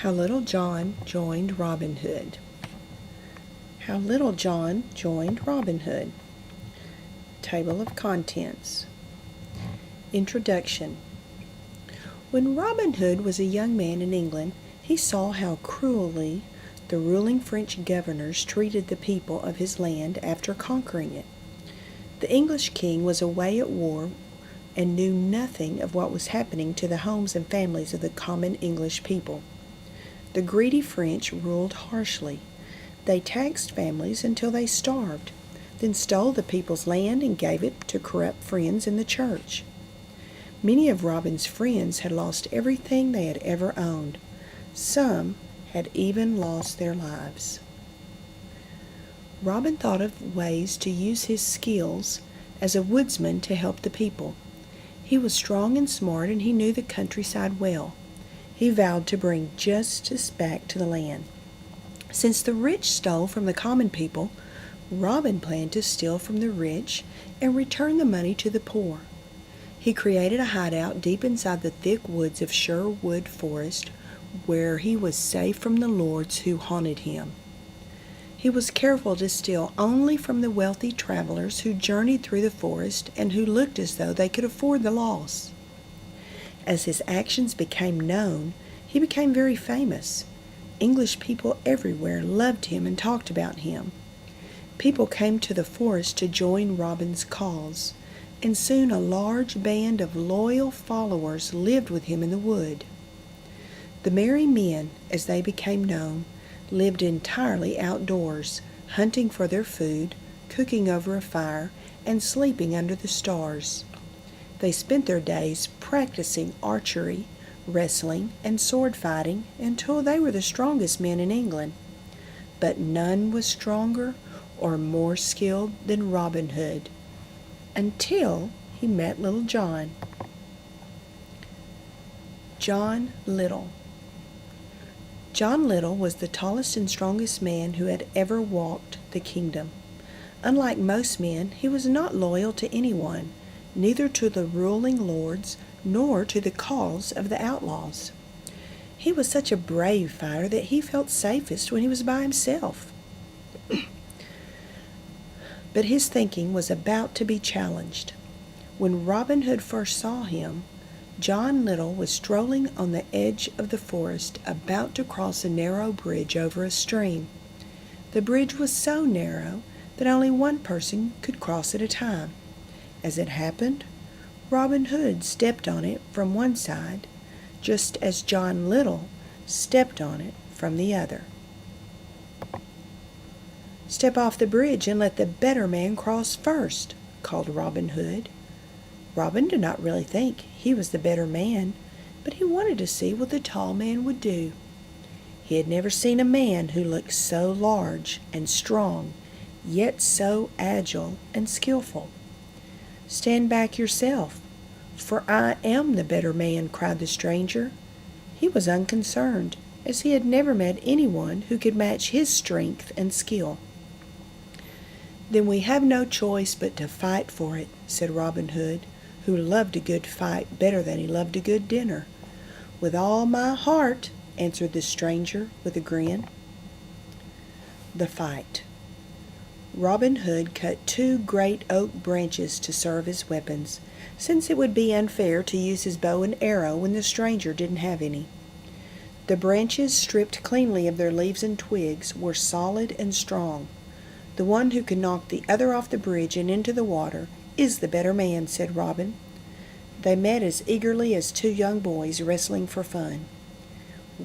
How Little John Joined Robinhood. How Little John Joined Robinhood. Table of Contents. Introduction. When Robin Hood was a young man in England, he saw how cruelly the ruling French governors treated the people of his land after conquering it. The English king was away at war and knew nothing of what was happening to the homes and families of the common English people. The greedy French ruled harshly. They taxed families until they starved, then stole the people's land and gave it to corrupt friends in the church. Many of Robin's friends had lost everything they had ever owned. Some had even lost their lives. Robin thought of ways to use his skills as a woodsman to help the people. He was strong and smart, and he knew the countryside well. He vowed to bring justice back to the land. Since the rich stole from the common people, Robin planned to steal from the rich and return the money to the poor. He created a hideout deep inside the thick woods of Sherwood Forest, where he was safe from the lords who haunted him. He was careful to steal only from the wealthy travelers who journeyed through the forest and who looked as though they could afford the loss. As his actions became known, he became very famous. English people everywhere loved him and talked about him. People came to the forest to join Robin's cause, and soon a large band of loyal followers lived with him in the wood. The merry men, as they became known, lived entirely outdoors, hunting for their food, cooking over a fire, and sleeping under the stars. They spent their days practicing archery, wrestling, and sword fighting until they were the strongest men in England. But none was stronger or more skilled than Robin Hood, until he met Little John. John Little. John Little was the tallest and strongest man who had ever walked the kingdom. Unlike most men, he was not loyal to anyone, neither to the ruling lords nor to the cause of the outlaws. He was such a brave fighter that he felt safest when he was by himself. But his thinking was about to be challenged. When Robin Hood first saw him, John Little was strolling on the edge of the forest, about to cross a narrow bridge over a stream. The bridge was so narrow that only one person could cross at a time. As it happened, Robin Hood stepped on it from one side, just as John Little stepped on it from the other. "Step off the bridge and let the better man cross first," called Robin Hood. Robin did not really think he was the better man, but he wanted to see what the tall man would do. He had never seen a man who looked so large and strong, yet so agile and skillful. "Stand back yourself, for I am the better man," cried the stranger. He was unconcerned, as he had never met anyone who could match his strength and skill. "Then we have no choice but to fight for it," said Robin Hood, who loved a good fight better than he loved a good dinner. "With all my heart," answered the stranger with a grin. The fight. Robin Hood cut 2 great oak branches to serve as weapons, since it would be unfair to use his bow and arrow when the stranger didn't have any. The branches, stripped cleanly of their leaves and twigs, were solid and strong. "The one who can knock the other off the bridge and into the water is the better man," said Robin. They met as eagerly as 2 young boys wrestling for fun.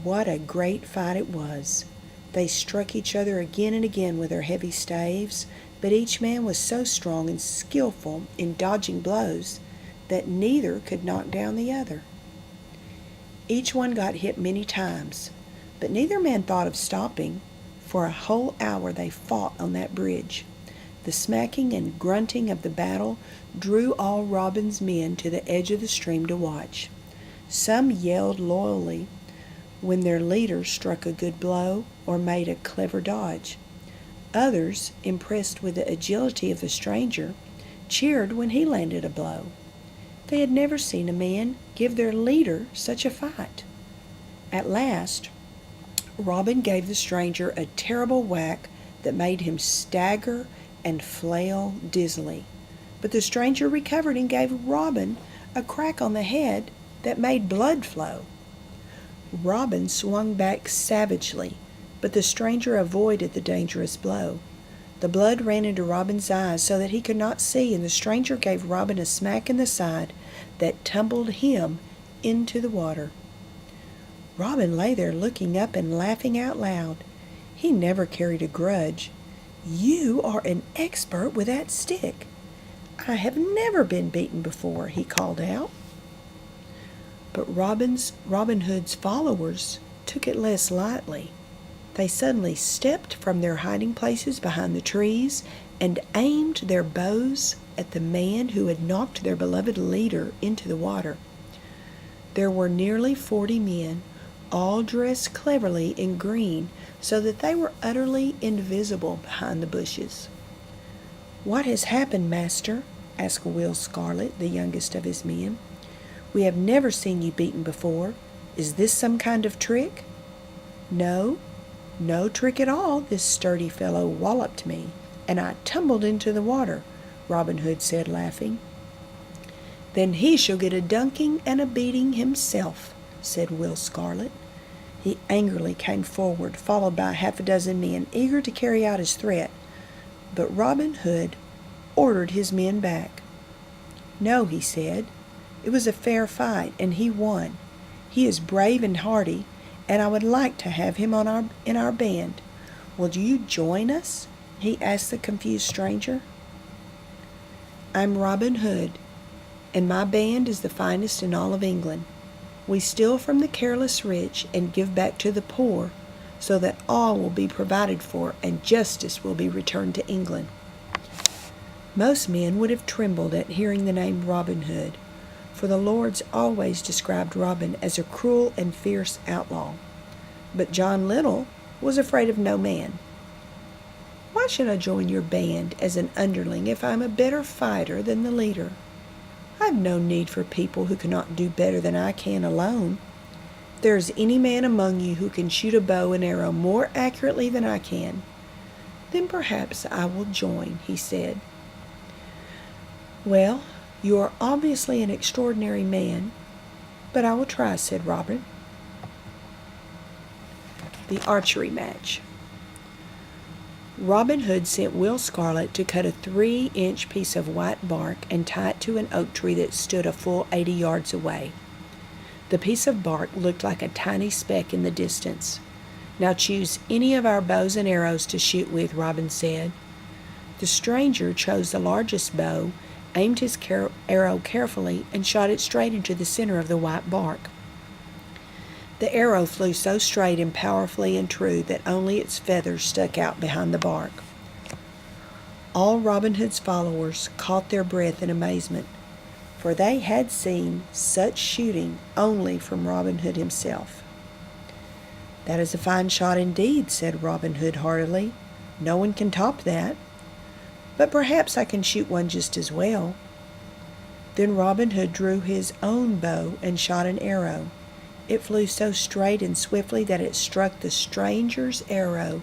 What a great fight it was! They struck each other again and again with their heavy staves, but each man was so strong and skillful in dodging blows that neither could knock down the other. Each one got hit many times, but neither man thought of stopping. For a whole hour they fought on that bridge. The smacking and grunting of the battle drew all Robin's men to the edge of the stream to watch. Some yelled loyally when their leader struck a good blow or made a clever dodge. Others, impressed with the agility of the stranger, cheered when he landed a blow. They had never seen a man give their leader such a fight. At last, Robin gave the stranger a terrible whack that made him stagger and flail dizzily. But the stranger recovered and gave Robin a crack on the head that made blood flow. Robin swung back savagely, but the stranger avoided the dangerous blow. The blood ran into Robin's eyes so that he could not see, and the stranger gave Robin a smack in the side that tumbled him into the water. Robin lay there looking up and laughing out loud. He never carried a grudge. "You are an expert with that stick. I have never been beaten before," he called out. But Robin Hood's followers took it less lightly. They suddenly stepped from their hiding places behind the trees and aimed their bows at the man who had knocked their beloved leader into the water. There were nearly 40 men, all dressed cleverly in green so that they were utterly invisible behind the bushes. "What has happened, master?" asked Will Scarlet, the youngest of his men. "We have never seen you beaten before. Is this some kind of trick?" "No trick at all. This sturdy fellow walloped me, and I tumbled into the water," Robin Hood said, laughing. "Then he shall get a dunking and a beating himself," said Will Scarlet. He angrily came forward, followed by half a dozen men, eager to carry out his threat. But Robin Hood ordered his men back. "No," he said. "It was a fair fight, and he won. He is brave and hardy, and I would like to have him in our band. Will you join us?" he asked the confused stranger. "I'm Robin Hood, and my band is the finest in all of England. We steal from the careless rich and give back to the poor, so that all will be provided for and justice will be returned to England." Most men would have trembled at hearing the name Robin Hood, for the lords always described Robin as a cruel and fierce outlaw. But John Little was afraid of no man. "Why should I join your band as an underling if I'm a better fighter than the leader? I have no need for people who cannot do better than I can alone. If there is any man among you who can shoot a bow and arrow more accurately than I can, then perhaps I will join," he said. "Well, you are obviously an extraordinary man, but I will try," said Robin. The archery match. Robin Hood sent Will Scarlet to cut a 3-inch piece of white bark and tie it to an oak tree that stood a full 80 yards away. The piece of bark looked like a tiny speck in the distance. "Now choose any of our bows and arrows to shoot with," Robin said. The stranger chose the largest bow, aimed his arrow carefully, and shot it straight into the center of the white bark. The arrow flew so straight and powerfully and true that only its feathers stuck out behind the bark. All Robin Hood's followers caught their breath in amazement, for they had seen such shooting only from Robin Hood himself. "That is a fine shot indeed," said Robin Hood heartily. "No one can top that. But perhaps I can shoot one just as well." Then Robin Hood drew his own bow and shot an arrow. It flew so straight and swiftly that it struck the stranger's arrow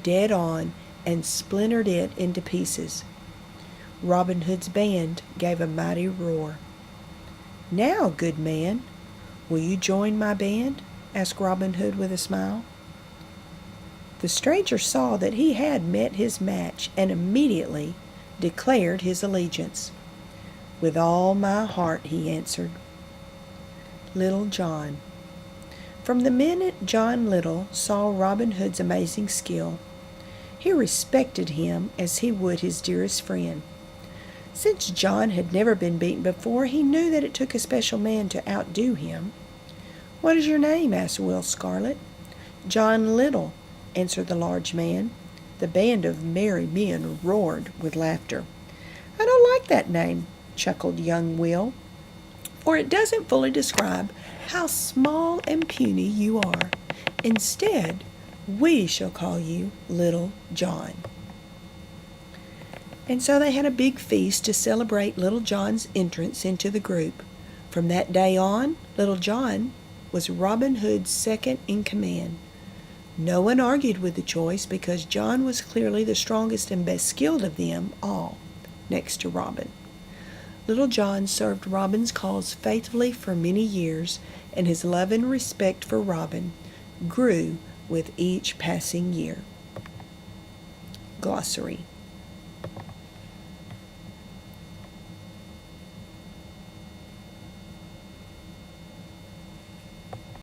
dead on and splintered it into pieces. Robin Hood's band gave a mighty roar. "Now, good man, will you join my band?" asked Robin Hood with a smile. The stranger saw that he had met his match and immediately declared his allegiance. "With all my heart," he answered. Little John. From the minute John Little saw Robin Hood's amazing skill, he respected him as he would his dearest friend. Since John had never been beaten before, he knew that it took a special man to outdo him. "What is your name?" asked Will Scarlet. "John Little," answered the large man. The band of merry men roared with laughter. "I don't like that name," chuckled young Will, "for it doesn't fully describe how small and puny you are. Instead, we shall call you Little John." And so they had a big feast to celebrate Little John's entrance into the group. From that day on, Little John was Robin Hood's second in command. No one argued with the choice because John was clearly the strongest and best skilled of them all, next to Robin. Little John served Robin's cause faithfully for many years, and his love and respect for Robin grew with each passing year. Glossary.